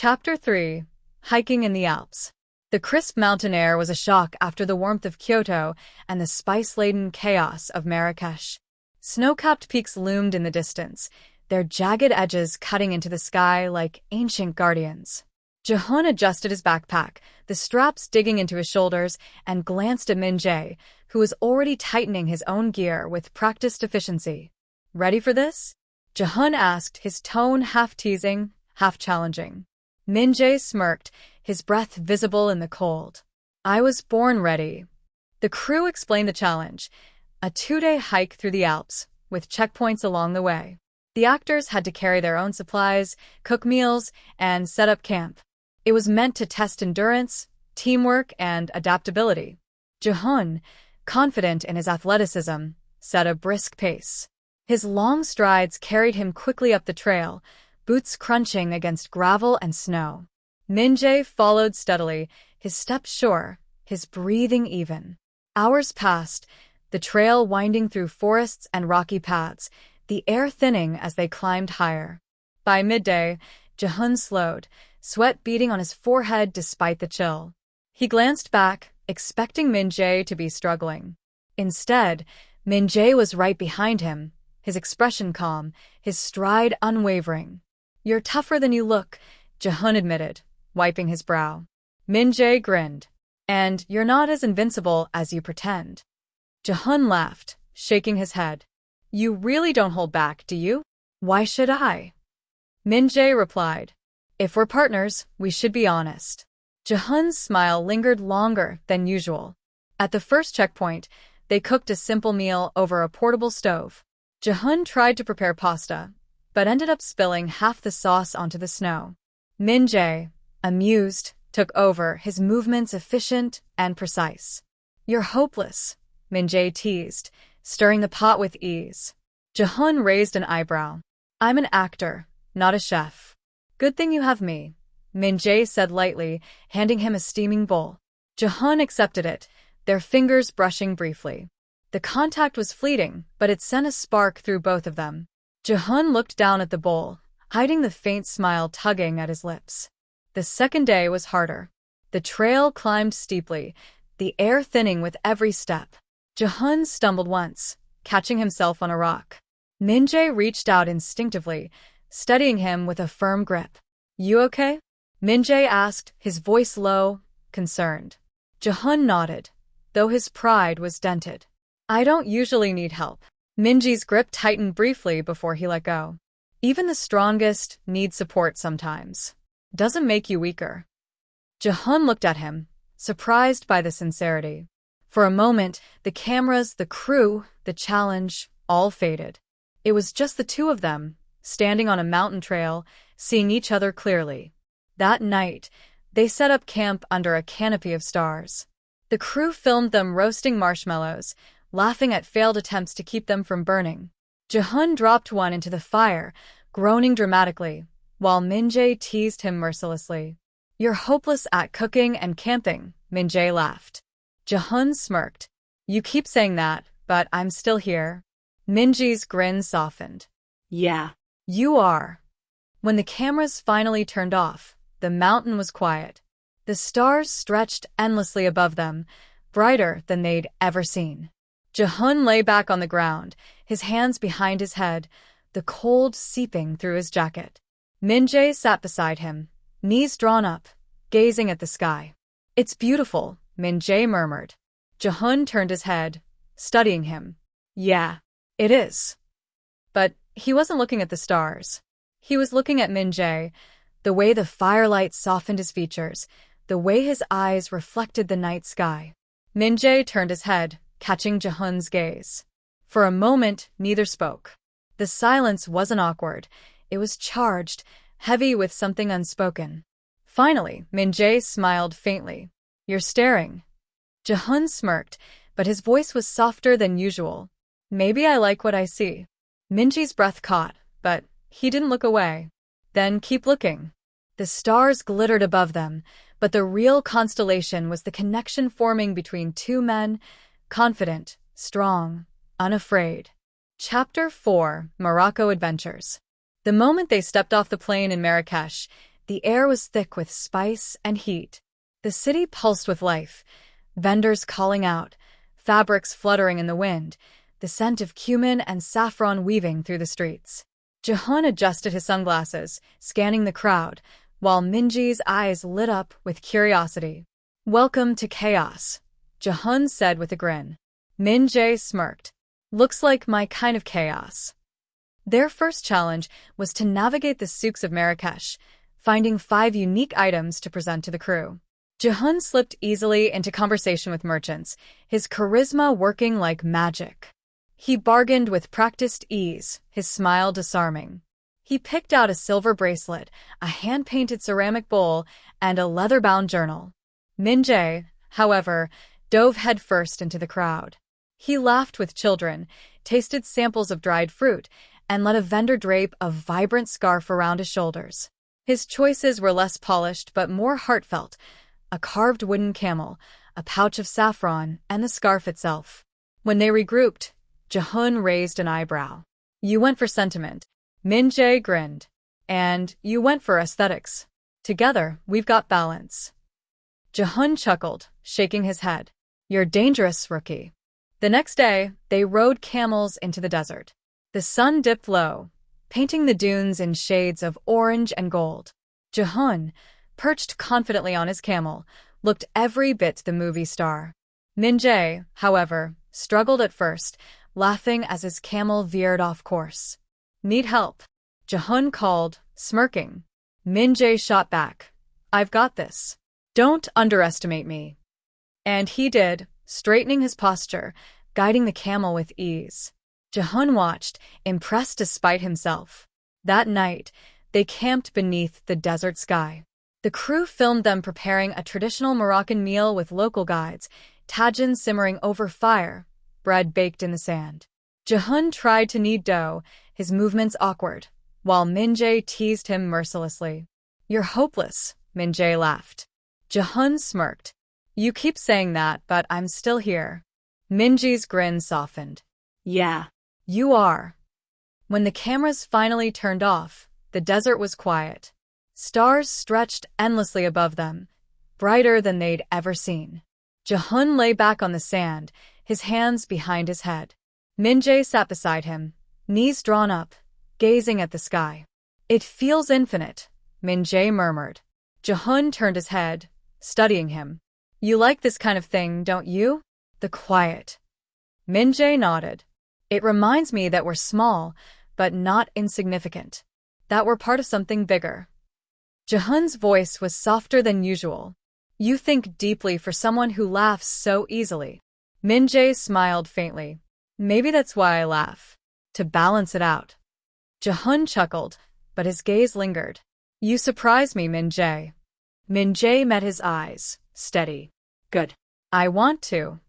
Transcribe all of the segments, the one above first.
Chapter 3. Hiking in the Alps. The crisp mountain air was a shock after the warmth of Kyoto and the spice-laden chaos of Marrakesh. Snow-capped peaks loomed in the distance, their jagged edges cutting into the sky like ancient guardians. Jihoon adjusted his backpack, the straps digging into his shoulders, and glanced at Minjae, who was already tightening his own gear with practiced efficiency. "Ready for this?" Jihoon asked, his tone half teasing, half challenging. Minjae smirked, his breath visible in the cold. "I was born ready." The crew explained the challenge, a 2-day hike through the Alps, with checkpoints along the way. The actors had to carry their own supplies, cook meals, and set up camp. It was meant to test endurance, teamwork, and adaptability. Jihoon, confident in his athleticism, set a brisk pace. His long strides carried him quickly up the trail, boots crunching against gravel and snow. Minjae followed steadily, his steps sure, his breathing even. Hours passed, the trail winding through forests and rocky paths, the air thinning as they climbed higher. By midday, Jihoon slowed, sweat beading on his forehead despite the chill. He glanced back, expecting Minjae to be struggling. Instead, Minjae was right behind him, his expression calm, his stride unwavering. "You're tougher than you look," Jihoon admitted, wiping his brow. Minjae grinned. "And you're not as invincible as you pretend." Jihoon laughed, shaking his head. "You really don't hold back, do you?" "Why should I?" Minjae replied. "If we're partners, we should be honest." Jihoon's smile lingered longer than usual. At the first checkpoint, they cooked a simple meal over a portable stove. Jihoon tried to prepare pasta, but ended up spilling half the sauce onto the snow. Minjae, amused, took over, his movements efficient and precise. "You're hopeless," Minjae teased, stirring the pot with ease. Jihoon raised an eyebrow. "I'm an actor, not a chef." "Good thing you have me," Minjae said lightly, handing him a steaming bowl. Jihoon accepted it, their fingers brushing briefly. The contact was fleeting, but it sent a spark through both of them. Jihoon looked down at the bowl, hiding the faint smile tugging at his lips. The second day was harder. The trail climbed steeply, the air thinning with every step. Jihoon stumbled once, catching himself on a rock. Minjae reached out instinctively, steadying him with a firm grip. "You okay?" Minjae asked, his voice low, concerned. Jihoon nodded, though his pride was dented. "I don't usually need help." Minjae's grip tightened briefly before he let go. "Even the strongest need support sometimes. Doesn't make you weaker." Jihoon looked at him, surprised by the sincerity. For a moment, the cameras, the crew, the challenge, all faded. It was just the two of them, standing on a mountain trail, seeing each other clearly. That night, they set up camp under a canopy of stars. The crew filmed them roasting marshmallows, laughing at failed attempts to keep them from burning. Jihoon dropped one into the fire, groaning dramatically, while Minjae teased him mercilessly. "You're hopeless at cooking and camping," Minjae laughed. Jihoon smirked. "You keep saying that, but I'm still here." Minjae's grin softened. "Yeah, you are." When the cameras finally turned off, the mountain was quiet. The stars stretched endlessly above them, brighter than they'd ever seen. Jihoon lay back on the ground, his hands behind his head, the cold seeping through his jacket. Minjae sat beside him, knees drawn up, gazing at the sky. "It's beautiful," Minjae murmured. Jihoon turned his head, studying him. "Yeah, it is." But he wasn't looking at the stars. He was looking at Minjae, the way the firelight softened his features, the way his eyes reflected the night sky. Minjae turned his head, catching Jihoon's gaze. For a moment, neither spoke. The silence wasn't awkward. It was charged, heavy with something unspoken. Finally, Minjae smiled faintly. "You're staring." Jihoon smirked, but his voice was softer than usual. "Maybe I like what I see." Minjae's breath caught, but he didn't look away. "Then keep looking." The stars glittered above them, but the real constellation was the connection forming between two men, confident, strong, unafraid. Chapter 4. Morocco Adventures. The moment they stepped off the plane in Marrakesh, The air was thick with spice and heat. The city pulsed with life, vendors calling out, fabrics fluttering in the wind, the scent of cumin and saffron weaving through the streets. Jihoon adjusted his sunglasses, scanning the crowd, while Minjae's eyes lit up with curiosity. "Welcome to chaos," Jihoon said with a grin. Minjae smirked. "Looks like my kind of chaos." Their first challenge was to navigate the souks of Marrakesh, finding 5 unique items to present to the crew. Jihoon slipped easily into conversation with merchants, his charisma working like magic. He bargained with practiced ease, his smile disarming. He picked out a silver bracelet, a hand-painted ceramic bowl, and a leather-bound journal. Minjae, however, dove headfirst into the crowd. He laughed with children, tasted samples of dried fruit, and let a vendor drape a vibrant scarf around his shoulders. His choices were less polished but more heartfelt: a carved wooden camel, a pouch of saffron, and the scarf itself. When they regrouped, Jihoon raised an eyebrow. "You went for sentiment," Minjae grinned. "And you went for aesthetics. Together, we've got balance." Jihoon chuckled, shaking his head. "You're dangerous, rookie." The next day, they rode camels into the desert. The sun dipped low, painting the dunes in shades of orange and gold. Jihoon, perched confidently on his camel, looked every bit the movie star. Minjae, however, struggled at first, laughing as his camel veered off course. "Need help?" Jihoon called, smirking. Minjae shot back. "I've got this. Don't underestimate me." And he did, straightening his posture, guiding the camel with ease. Jihoon watched, impressed despite himself. That night, they camped beneath the desert sky. The crew filmed them preparing a traditional Moroccan meal with local guides, tagine simmering over fire, bread baked in the sand. Jihoon tried to knead dough, his movements awkward, while Minjae teased him mercilessly. "You're hopeless," Minjae laughed. Jihoon smirked. "You keep saying that, but I'm still here." Minjae's grin softened. "Yeah, you are." When the cameras finally turned off, the desert was quiet. Stars stretched endlessly above them, brighter than they'd ever seen. Jihoon lay back on the sand, his hands behind his head. Minjae sat beside him, knees drawn up, gazing at the sky. "It feels infinite," Minjae murmured. Jihoon turned his head, studying him. "You like this kind of thing, don't you? The quiet." Minjae nodded. "It reminds me that we're small, but not insignificant. That we're part of something bigger." Jihoon's voice was softer than usual. "You think deeply for someone who laughs so easily." Minjae smiled faintly. "Maybe that's why I laugh. To balance it out." Jihoon chuckled, but his gaze lingered. "You surprise me, Minjae." Minjae met his eyes, steady. "Good. I want to."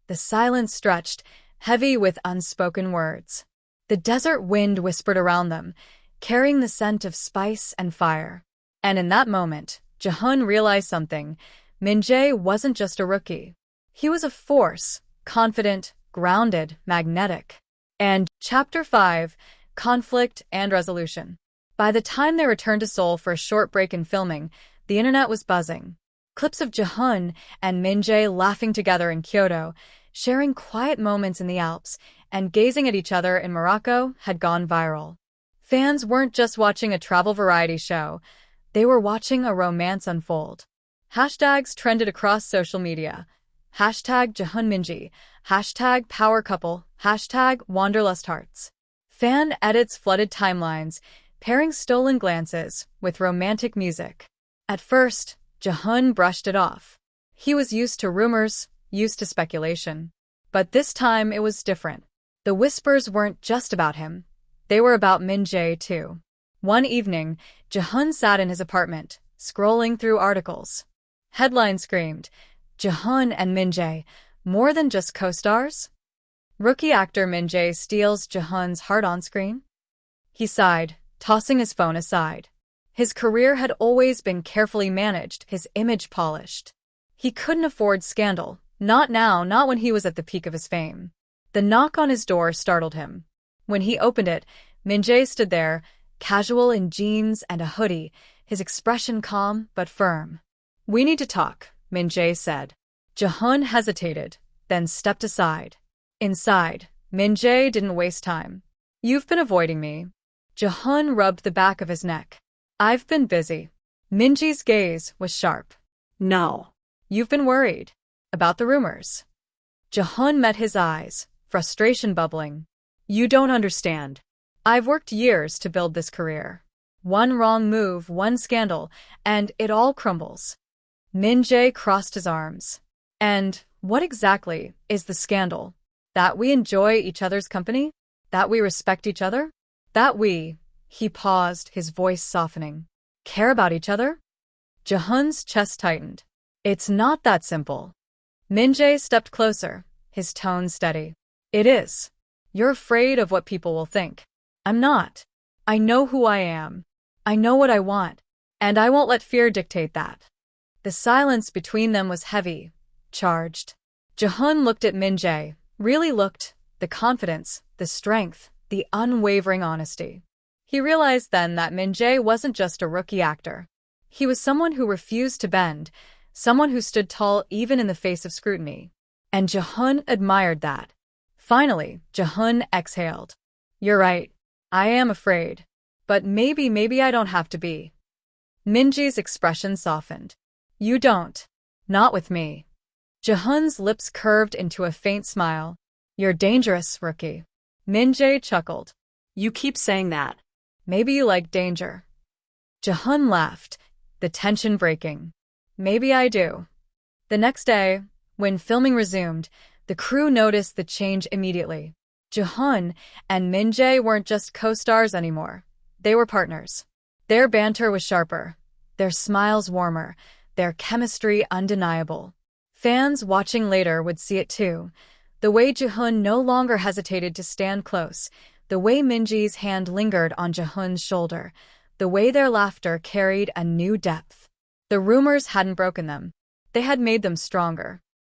The silence stretched, heavy with unspoken words. The desert wind whispered around them, carrying the scent of spice and fire. And in that moment, Jihoon realized something. Minjae wasn't just a rookie. He was a force, confident, grounded, magnetic. And Chapter 5, Conflict and Resolution. By the time they returned to Seoul for a short break in filming, the internet was buzzing. Clips of Jihoon and Minjae laughing together in Kyoto, sharing quiet moments in the Alps, and gazing at each other in Morocco had gone viral. Fans weren't just watching a travel variety show. They were watching a romance unfold. Hashtags trended across social media. Hashtag Jihoon Minjae, hashtag Power Couple, hashtag Wanderlust Hearts. Fan edits flooded timelines, pairing stolen glances with romantic music. At first, Jihoon brushed it off. He was used to rumors, used to speculation. But this time it was different. The whispers weren't just about him. They were about Minjae too. One evening, Jihoon sat in his apartment, scrolling through articles. Headlines screamed, "Jihoon and Minjae, more than just co-stars?" Rookie actor Minjae steals Jihoon's heart on screen? He sighed, tossing his phone aside. His career had always been carefully managed, his image polished. He couldn't afford scandal, not now, not when he was at the peak of his fame. The knock on his door startled him. When he opened it, Minjae stood there, casual in jeans and a hoodie, his expression calm but firm. "We need to talk," Minjae said. Jihoon hesitated, then stepped aside. Inside, Minjae didn't waste time. "You've been avoiding me." Jihoon rubbed the back of his neck. "I've been busy." Minjae's gaze was sharp. No. "You've been worried about the rumors." Jihoon met his eyes, frustration bubbling. "You don't understand. I've worked years to build this career. One wrong move, one scandal, and it all crumbles." Minjae crossed his arms. "And what exactly is the scandal? That we enjoy each other's company? That we respect each other? That we," he paused, his voice softening, "care about each other?" Jihoon's chest tightened. "It's not that simple." Minjae stepped closer, his tone steady. "It is. You're afraid of what people will think. I'm not. I know who I am. I know what I want, and I won't let fear dictate that." The silence between them was heavy, charged. Jihoon looked at Minjae, really looked, the confidence, the strength, the unwavering honesty. He realized then that Minjae wasn't just a rookie actor. He was someone who refused to bend, someone who stood tall even in the face of scrutiny. And Jihoon admired that. Finally, Jihoon exhaled. "You're right. I am afraid. But maybe I don't have to be." Minjae's expression softened. "You don't. Not with me." Jihoon's lips curved into a faint smile. "You're dangerous, rookie." Minjae chuckled. You keep saying that. "Maybe you like danger." Jihoon laughed, the tension breaking. "Maybe I do." The next day, when filming resumed, the crew noticed the change immediately. Jihoon and Minjae weren't just co-stars anymore. They were partners. Their banter was sharper, their smiles warmer, their chemistry undeniable. Fans watching later would see it too. The way Jihoon no longer hesitated to stand close, the way Minjae's hand lingered on Jihoon's shoulder, the way their laughter carried a new depth. The rumors hadn't broken them. They had made them stronger.